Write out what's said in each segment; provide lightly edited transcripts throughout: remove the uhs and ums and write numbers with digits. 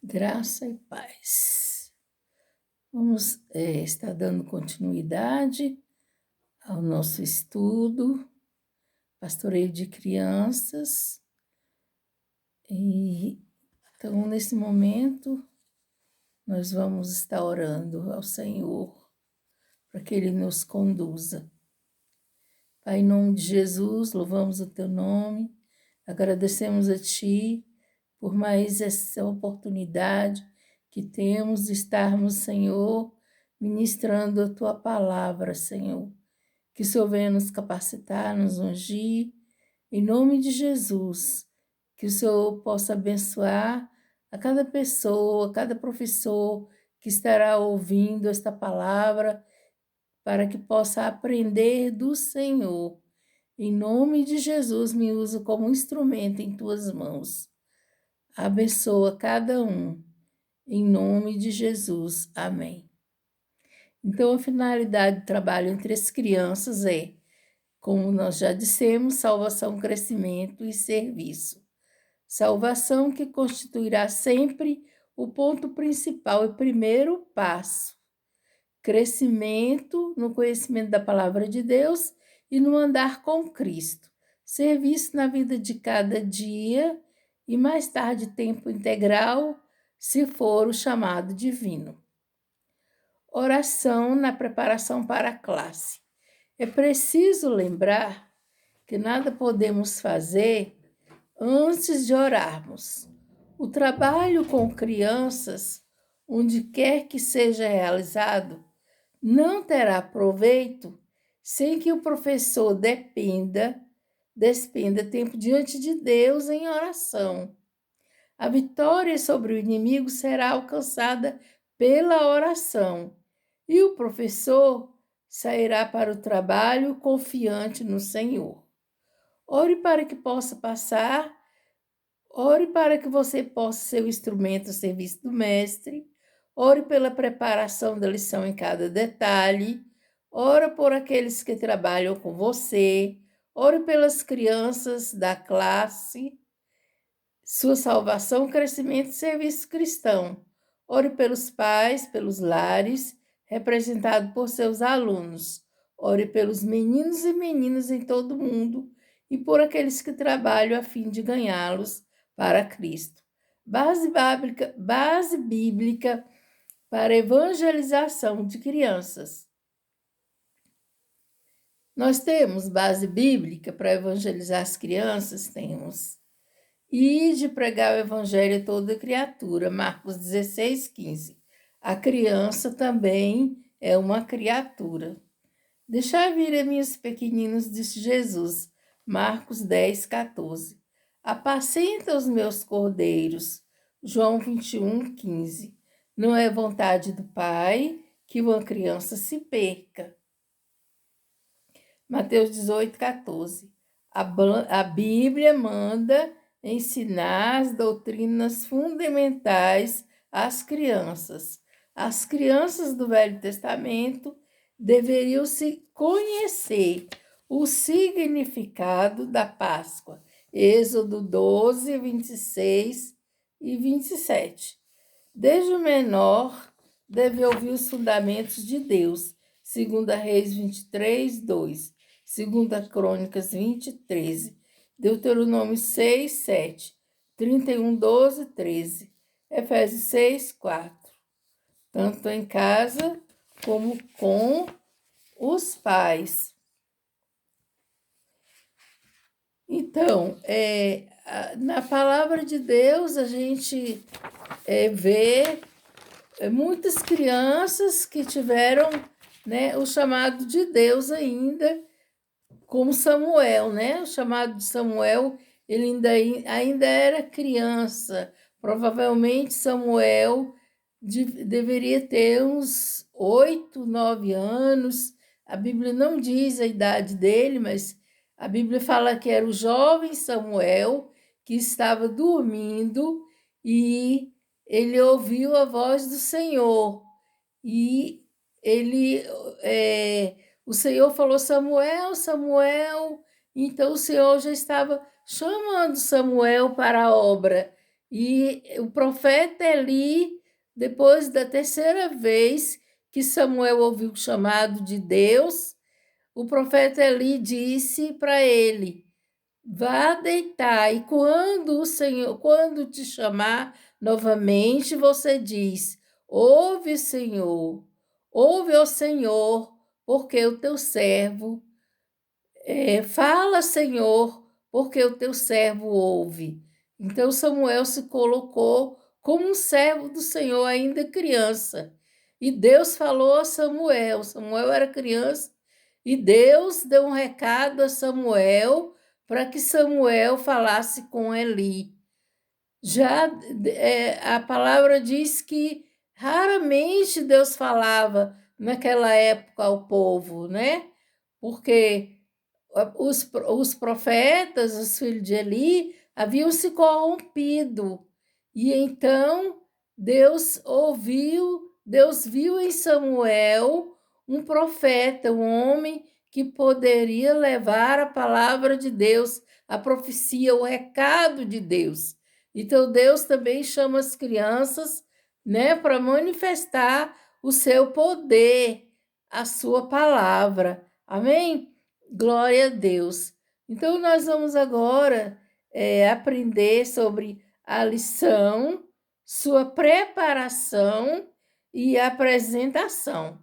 Graça e paz. Vamos estar dando continuidade ao nosso estudo, pastoreio de crianças. E então, nesse momento, nós vamos estar orando ao Senhor para que Ele nos conduza. Pai, em nome de Jesus, louvamos o Teu nome, agradecemos a Ti por mais essa oportunidade que temos de estarmos, Senhor, ministrando a Tua palavra, Senhor. Que o Senhor venha nos capacitar, nos ungir, em nome de Jesus. Que o Senhor possa abençoar a cada pessoa, a cada professor que estará ouvindo esta palavra, para que possa aprender do Senhor. Em nome de Jesus, me usa como instrumento em Tuas mãos. Abençoa cada um. Em nome de Jesus. Amém. Então, a finalidade do trabalho entre as crianças é, como nós já dissemos, salvação, crescimento e serviço. Salvação que constituirá sempre o ponto principal e primeiro passo. Crescimento no conhecimento da palavra de Deus e no andar com Cristo. Serviço na vida de cada dia e mais tarde tempo integral, se for o chamado divino. Oração na preparação para a classe. É preciso lembrar que nada podemos fazer antes de orarmos. O trabalho com crianças, onde quer que seja realizado, não terá proveito sem que o professor despenda tempo diante de Deus em oração. A vitória sobre o inimigo será alcançada pela oração e o professor sairá para o trabalho confiante no Senhor. Ore para que possa passar, ore para que você possa ser o instrumento a serviço do mestre, ore pela preparação da lição em cada detalhe, ore por aqueles que trabalham com você, ore pelas crianças da classe, sua salvação, crescimento e serviço cristão. Ore pelos pais, pelos lares, representado por seus alunos. Ore pelos meninos e meninas em todo o mundo e por aqueles que trabalham a fim de ganhá-los para Cristo. Base bíblica para evangelização de crianças. Nós temos base bíblica para evangelizar as crianças? Temos. E de pregar o evangelho a toda criatura, Marcos 16, 15. A criança também é uma criatura. Deixai vir a meus pequeninos, disse Jesus, Marcos 10, 14. Apacenta os meus cordeiros, João 21, 15. Não é vontade do Pai que uma criança se perca. Mateus 18, 14. A Bíblia manda ensinar as doutrinas fundamentais às crianças. As crianças do Velho Testamento deveriam se conhecer o significado da Páscoa. Êxodo 12, 26 e 27. Desde o menor, deve ouvir os fundamentos de Deus. 2 Reis 23, 2. 2 Crônicas 20, 13. Deuteronômio 6, 7. 31, 12, 13. Efésios 6, 4. Tanto em casa como com os pais. Então, na palavra de Deus, a gente vê muitas crianças que tiveram, né, o chamado de Deus ainda, como Samuel, né? O chamado de Samuel, ele ainda era criança. Provavelmente Samuel deveria ter uns 8, 9 anos. A Bíblia não diz a idade dele, mas a Bíblia fala que era o jovem Samuel que estava dormindo e ele ouviu a voz do Senhor. E o Senhor falou, Samuel, Samuel. Então o Senhor já estava chamando Samuel para a obra. E o profeta Eli, depois da terceira vez que Samuel ouviu o chamado de Deus, o profeta Eli disse para ele: vá deitar, e quando te chamar novamente, você diz: ouve, Senhor, ouve, ó Senhor, porque o teu servo fala, Senhor, porque o teu servo ouve. Então Samuel se colocou como um servo do Senhor, ainda criança. E Deus falou a Samuel. Samuel era criança e Deus deu um recado a Samuel para que Samuel falasse com Eli. Já a palavra diz que raramente Deus falava naquela época ao povo, né? Porque os profetas, os filhos de Eli, haviam se corrompido. E então Deus viu em Samuel um profeta, um homem que poderia levar a palavra de Deus, a profecia, o recado de Deus. Então Deus também chama as crianças, né, para manifestar o seu poder, a sua palavra. Amém? Glória a Deus. Então, nós vamos agora aprender sobre a lição, sua preparação e apresentação.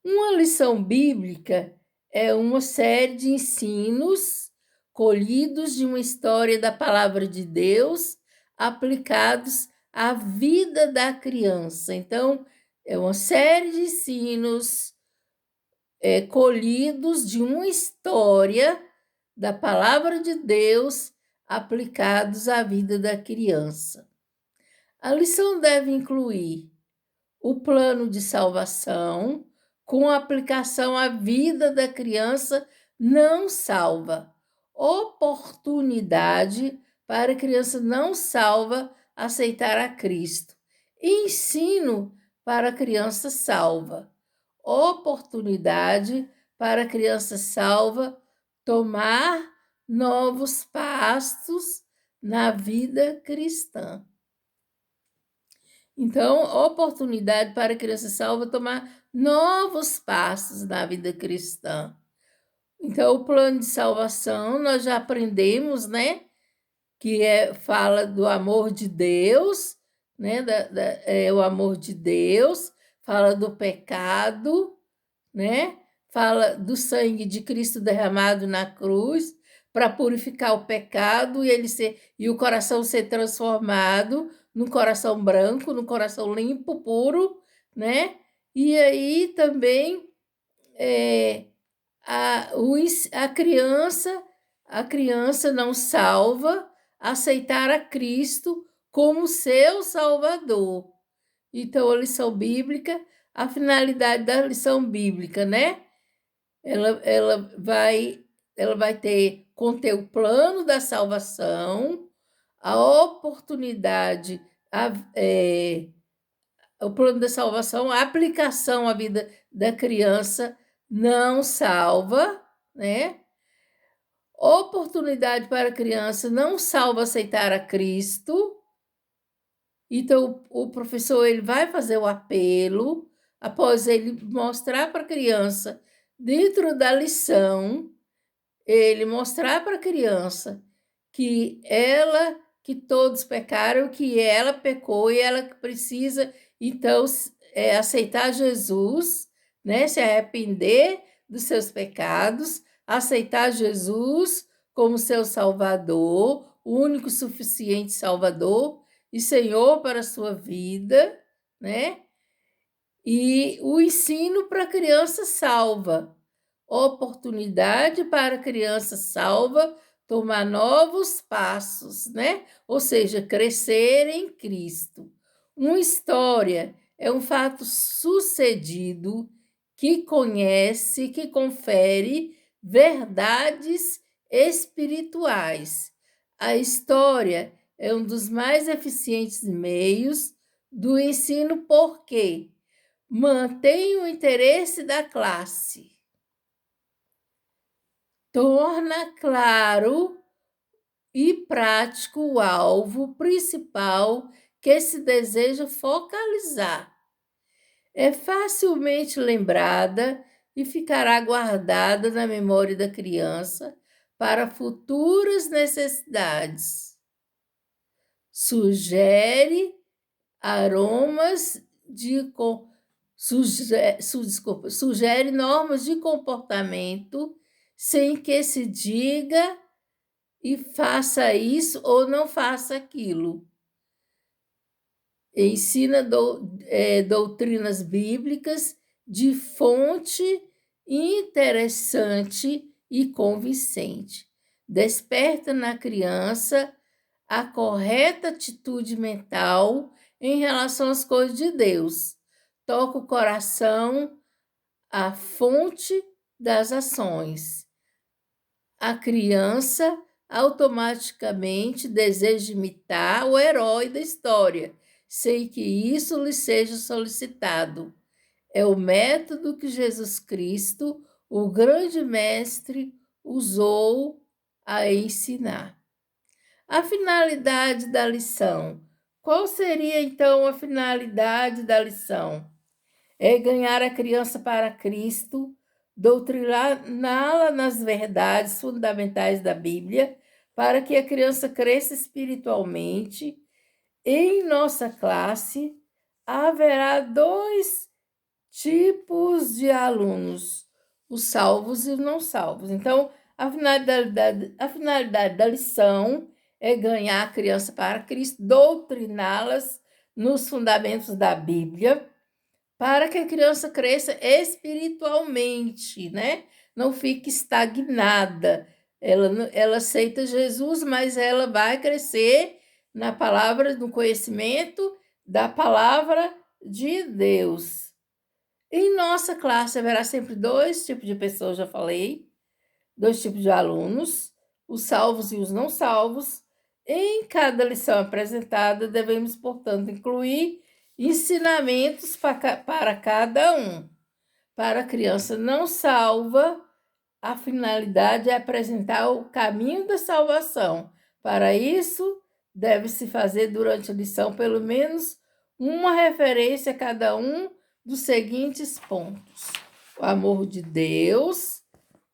Uma lição bíblica é uma série de ensinos colhidos de uma história da palavra de Deus aplicados à vida da criança. Então, é uma série de ensinos colhidos de uma história da palavra de Deus aplicados à vida da criança. A lição deve incluir o plano de salvação com aplicação à vida da criança não salva, oportunidade para a criança não salva aceitar a Cristo, ensino para a criança salva, oportunidade para a criança salva tomar novos passos na vida cristã. Então, oportunidade para a criança salva tomar novos passos na vida cristã. Então, o plano de salvação, nós já aprendemos, né? Que fala do amor de Deus, né? O amor de Deus, fala do pecado, né? Fala do sangue de Cristo derramado na cruz para purificar o pecado e o coração ser transformado num coração branco, num coração limpo, puro, né? E aí também a criança não salva aceitar a Cristo como seu Salvador. Então, a lição bíblica, a finalidade da lição bíblica, né? Ela vai conter o plano da salvação, a oportunidade, o plano da salvação, a aplicação à vida da criança não salva, né? Oportunidade para a criança não salva aceitar a Cristo. Então, o professor ele vai fazer o apelo, após ele mostrar para a criança, dentro da lição, ele mostrar para a criança que todos pecaram, que ela pecou e ela precisa, então, aceitar Jesus, né? Se arrepender dos seus pecados, aceitar Jesus como seu Salvador, o único suficiente Salvador e Senhor para a sua vida, né? E o ensino para a criança salva, oportunidade para a criança salva tomar novos passos, né? Ou seja, crescer em Cristo. Uma história é um fato sucedido que conhece, que confere verdades espirituais. A história é um dos mais eficientes meios do ensino porque mantém o interesse da classe, torna claro e prático o alvo principal que se deseja focalizar. É facilmente lembrada e ficará guardada na memória da criança para futuras necessidades. Sugere aromas de sugere normas de comportamento sem que se diga e faça isso ou não faça aquilo. Ensina doutrinas bíblicas de fonte interessante e convincente. Desperta na criança a correta atitude mental em relação às coisas de Deus. Toca o coração, a fonte das ações. A criança automaticamente deseja imitar o herói da história, sem que isso lhe seja solicitado. É o método que Jesus Cristo, o grande mestre, usou a ensinar. A finalidade da lição. Qual seria, então, a finalidade da lição? É ganhar a criança para Cristo, doutriná-la nas verdades fundamentais da Bíblia, para que a criança cresça espiritualmente. Em nossa classe, haverá 2 tipos de alunos, os salvos e os não salvos. Então, a finalidade da lição é ganhar a criança para Cristo, doutriná-las nos fundamentos da Bíblia, para que a criança cresça espiritualmente, né? Não fique estagnada. Ela aceita Jesus, mas ela vai crescer na palavra, no conhecimento da palavra de Deus. Em nossa classe haverá sempre 2 tipos de pessoas, já falei, 2 tipos de alunos, os salvos e os não salvos. Em cada lição apresentada, devemos, portanto, incluir ensinamentos para cada um. Para a criança não salva, a finalidade é apresentar o caminho da salvação. Para isso, deve-se fazer durante a lição pelo menos uma referência a cada um dos seguintes pontos: o amor de Deus,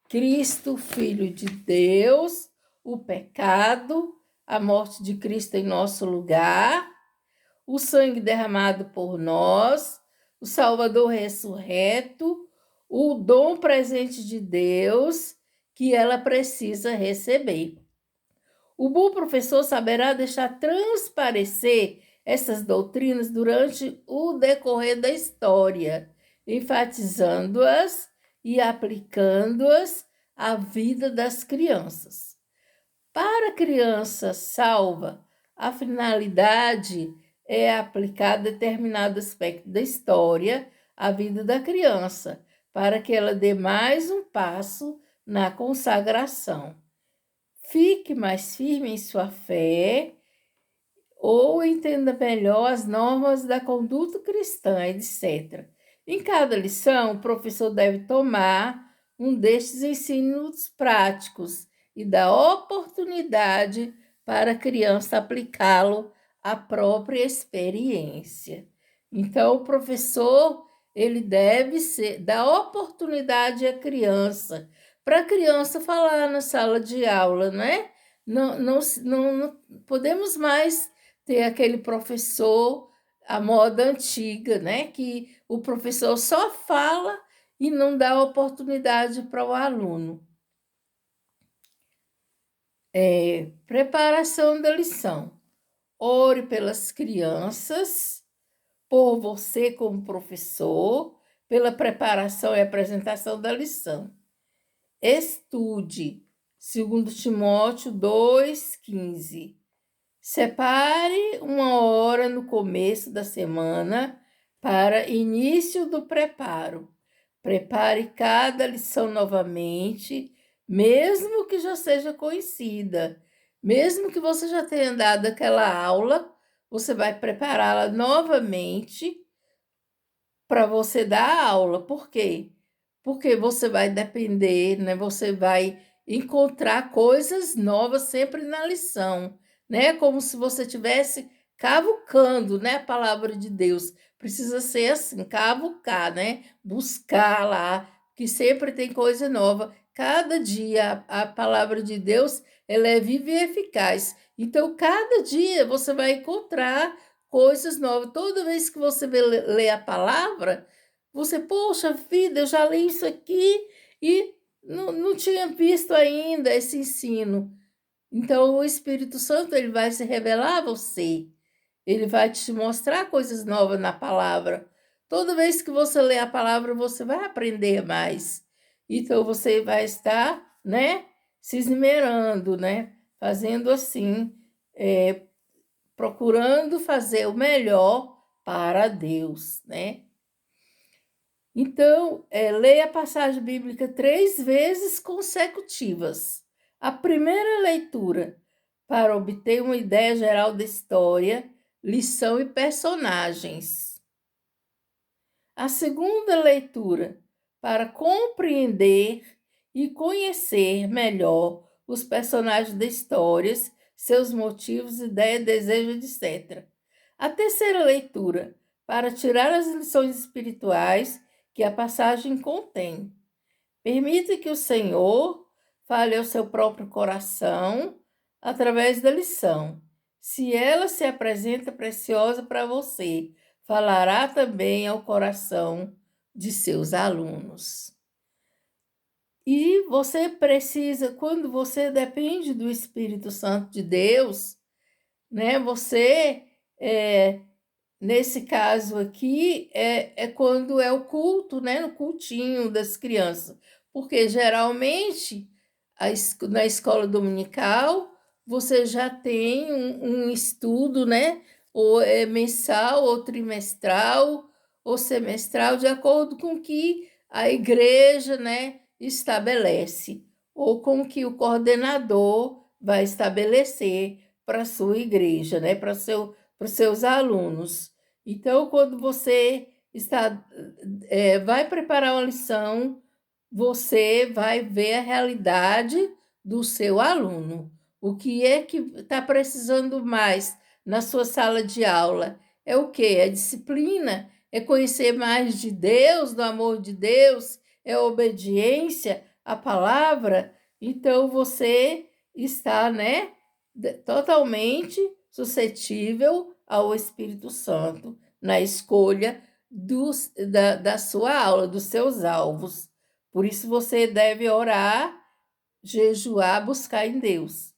Cristo, Filho de Deus, o pecado, a morte de Cristo em nosso lugar, o sangue derramado por nós, o Salvador ressurreto, o dom presente de Deus que ela precisa receber. O bom professor saberá deixar transparecer essas doutrinas durante o decorrer da história, enfatizando-as e aplicando-as à vida das crianças. Para a criança salva, a finalidade é aplicar determinado aspecto da história à vida da criança, para que ela dê mais um passo na consagração. Fique mais firme em sua fé ou entenda melhor as normas da conduta cristã, etc. Em cada lição, o professor deve tomar um destes ensinos práticos e dar oportunidade para a criança aplicá-lo à própria experiência. Então, o professor ele deve dar oportunidade à criança, para a criança falar na sala de aula, né? Não podemos mais ter aquele professor à moda antiga, né? Que o professor só fala e não dá oportunidade para o aluno. Preparação da lição. Ore pelas crianças, por você como professor, pela preparação e apresentação da lição. Estude, 2 Timóteo 2,15. Separe uma hora no começo da semana para início do preparo. Prepare cada lição novamente, mesmo que já seja conhecida. Mesmo que você já tenha dado aquela aula, você vai prepará-la novamente para você dar a aula. Por quê? Porque você vai depender, né? Você vai encontrar coisas novas sempre na lição, né? Como se você estivesse cavucando, né? A palavra de Deus. Precisa ser assim, cavucar, né? Buscar lá, que sempre tem coisa nova. Cada dia a palavra de Deus, ela é viva e eficaz. Então, cada dia você vai encontrar coisas novas. Toda vez que você lê a palavra, você, poxa vida, eu já li isso aqui e não tinha visto ainda esse ensino. Então, o Espírito Santo, ele vai se revelar a você. Ele vai te mostrar coisas novas na palavra. Toda vez que você lê a palavra, você vai aprender mais. Então, você vai estar, né, se esmerando, né, fazendo assim, procurando fazer o melhor para Deus, né? Então, leia a passagem bíblica 3 vezes consecutivas. A primeira leitura, para obter uma ideia geral da história, lição e personagens. A segunda leitura, para compreender e conhecer melhor os personagens da história, seus motivos, ideias, desejos, etc. A terceira leitura, para tirar as lições espirituais que a passagem contém. Permita que o Senhor fale ao seu próprio coração através da lição. Se ela se apresenta preciosa para você, falará também ao coração de seus alunos. E você precisa, quando você depende do Espírito Santo de Deus, né? Você, nesse caso aqui, é quando é o culto, né? No cultinho das crianças. Porque geralmente na escola dominical você já tem um estudo, né? Ou é mensal, ou trimestral, ou semestral, de acordo com o que a igreja, né, estabelece, ou com o que o coordenador vai estabelecer para a sua igreja, né, para os seus alunos. Então, quando você vai preparar uma lição, você vai ver a realidade do seu aluno. O que é que está precisando mais na sua sala de aula? É o quê? É disciplina? É conhecer mais de Deus, do amor de Deus? É obediência à palavra? Então, você está, né, totalmente suscetível ao Espírito Santo na escolha da sua aula, dos seus alvos. Por isso você deve orar, jejuar, buscar em Deus.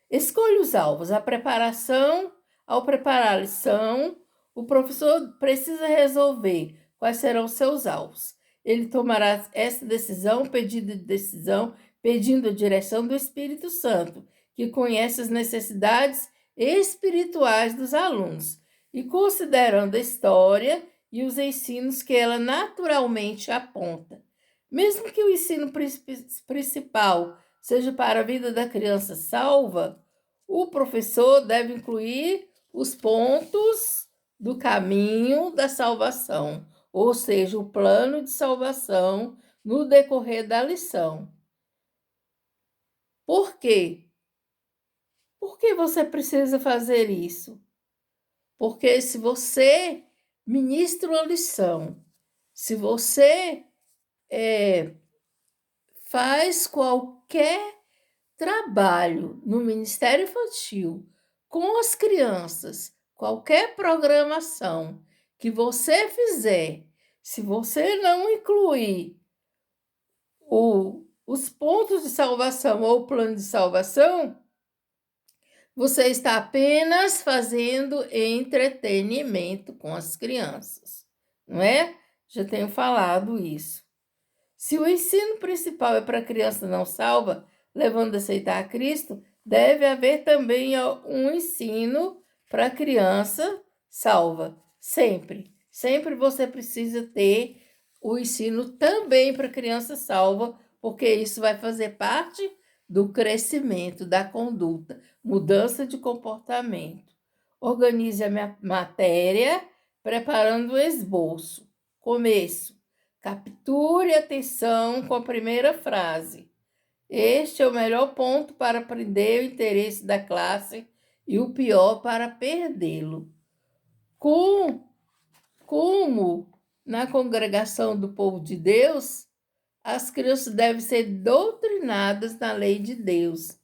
Escolha os alvos. A preparação, ao preparar a lição, o professor precisa resolver quais serão os seus alvos. Ele tomará essa decisão, pedindo a direção do Espírito Santo, que conhece as necessidades espirituais dos alunos, e considerando a história e os ensinos que ela naturalmente aponta. Mesmo que o ensino principal seja para a vida da criança salva, o professor deve incluir os pontos do caminho da salvação, ou seja, o plano de salvação no decorrer da lição. Por quê? Por que você precisa fazer isso? Porque se você ministra uma lição, se você faz qualquer trabalho no Ministério Infantil com as crianças, qualquer programação que você fizer, se você não incluir os pontos de salvação ou o plano de salvação, você está apenas fazendo entretenimento com as crianças, não é? Já tenho falado isso. Se o ensino principal é para a criança não salva, levando a aceitar a Cristo, deve haver também um ensino para a criança salva. Sempre. Sempre você precisa ter o ensino também para a criança salva, porque isso vai fazer parte do crescimento, da conduta, mudança de comportamento. Organize a matéria preparando o esboço. Começo. Capture a atenção com a primeira frase. Este é o melhor ponto para prender o interesse da classe e o pior para perdê-lo. Como na congregação do povo de Deus, as crianças devem ser doutrinadas na lei de Deus.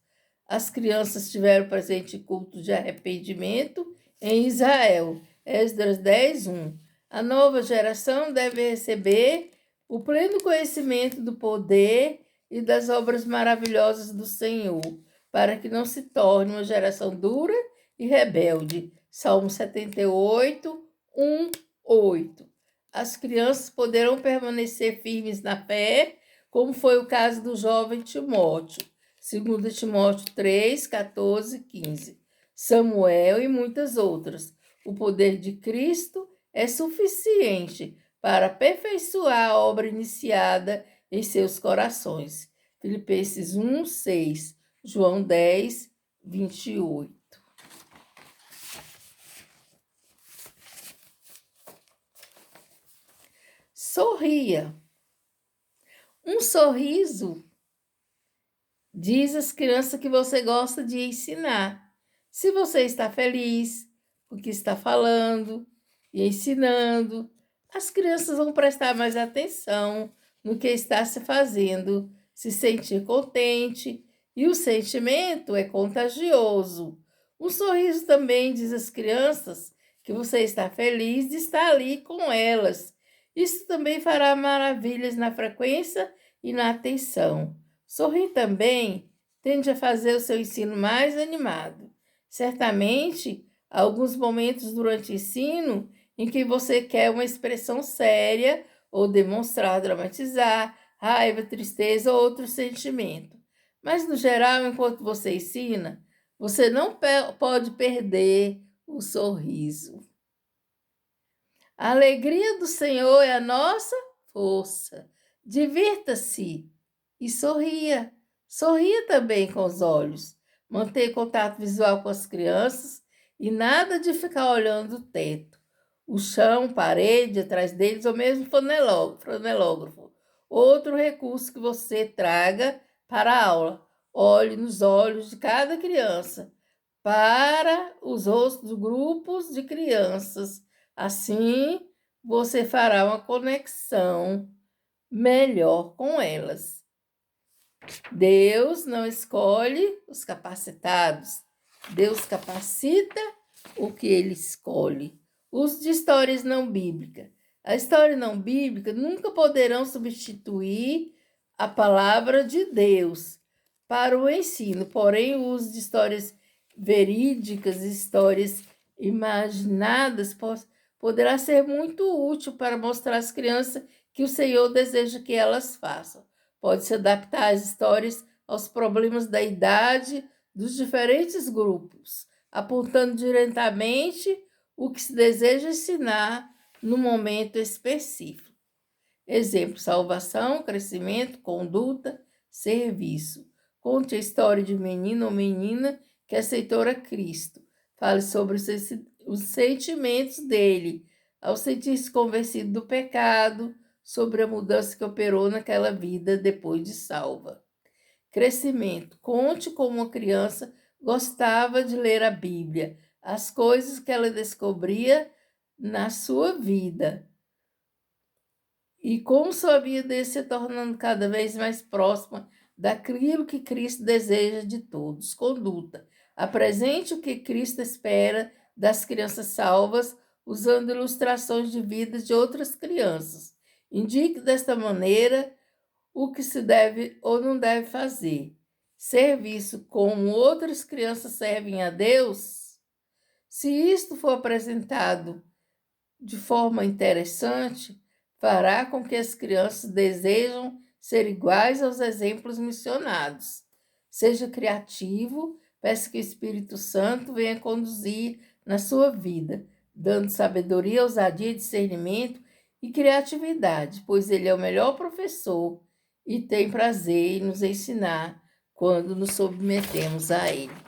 As crianças tiveram presente culto de arrependimento em Israel. Esdras 10:1. A nova geração deve receber o pleno conhecimento do poder e das obras maravilhosas do Senhor, para que não se torne uma geração dura e rebelde. Salmo 78:1-8. As crianças poderão permanecer firmes na fé, como foi o caso do jovem Timóteo. 2 Timóteo 3:14-15. Samuel e muitas outras. O poder de Cristo é suficiente para aperfeiçoar a obra iniciada em seus corações. Filipenses 1:6, João 10:28. Sorria. Um sorriso diz às crianças que você gosta de ensinar. Se você está feliz com o que está falando e ensinando, as crianças vão prestar mais atenção no que está se fazendo, se sentir contente, e o sentimento é contagioso. Um sorriso também diz às crianças que você está feliz de estar ali com elas. Isso também fará maravilhas na frequência e na atenção. Sorrir também tende a fazer o seu ensino mais animado. Certamente, há alguns momentos durante o ensino em que você quer uma expressão séria ou demonstrar, dramatizar, raiva, tristeza ou outro sentimento. Mas, no geral, enquanto você ensina, você não pode perder o sorriso. A alegria do Senhor é a nossa força. Divirta-se e sorria. Sorria também com os olhos. Manter contato visual com as crianças e nada de ficar olhando o teto, o chão, parede, atrás deles ou mesmo fonelógrafo. Outro recurso que você traga para a aula. Olhe nos olhos de cada criança, para os rostos dos grupos de crianças. Assim, você fará uma conexão melhor com elas. Deus não escolhe os capacitados. Deus capacita o que Ele escolhe. Uso de histórias não bíblicas. A história não bíblica nunca poderão substituir a palavra de Deus para o ensino. Porém, o uso de histórias verídicas, histórias imaginadas, poderá ser muito útil para mostrar às crianças que o Senhor deseja que elas façam. Pode-se adaptar as histórias aos problemas da idade dos diferentes grupos, apontando diretamente o que se deseja ensinar no momento específico. Exemplo: salvação, crescimento, conduta, serviço. Conte a história de menino ou menina que aceitou a Cristo. Fale sobre os sentimentos dele ao sentir-se convencido do pecado, sobre a mudança que operou naquela vida depois de salva. Crescimento. Conte como uma criança gostava de ler a Bíblia, as coisas que ela descobria na sua vida e como sua vida ia se tornando cada vez mais próxima daquilo que Cristo deseja de todos. Conduta. Apresente o que Cristo espera das crianças salvas, usando ilustrações de vidas de outras crianças. Indique desta maneira o que se deve ou não deve fazer. Serviço: como outras crianças servem a Deus. Se isto for apresentado de forma interessante, fará com que as crianças desejam ser iguais aos exemplos mencionados. Seja criativo, peça que o Espírito Santo venha conduzir na sua vida, dando sabedoria, ousadia, discernimento e criatividade, pois ele é o melhor professor e tem prazer em nos ensinar quando nos submetemos a ele.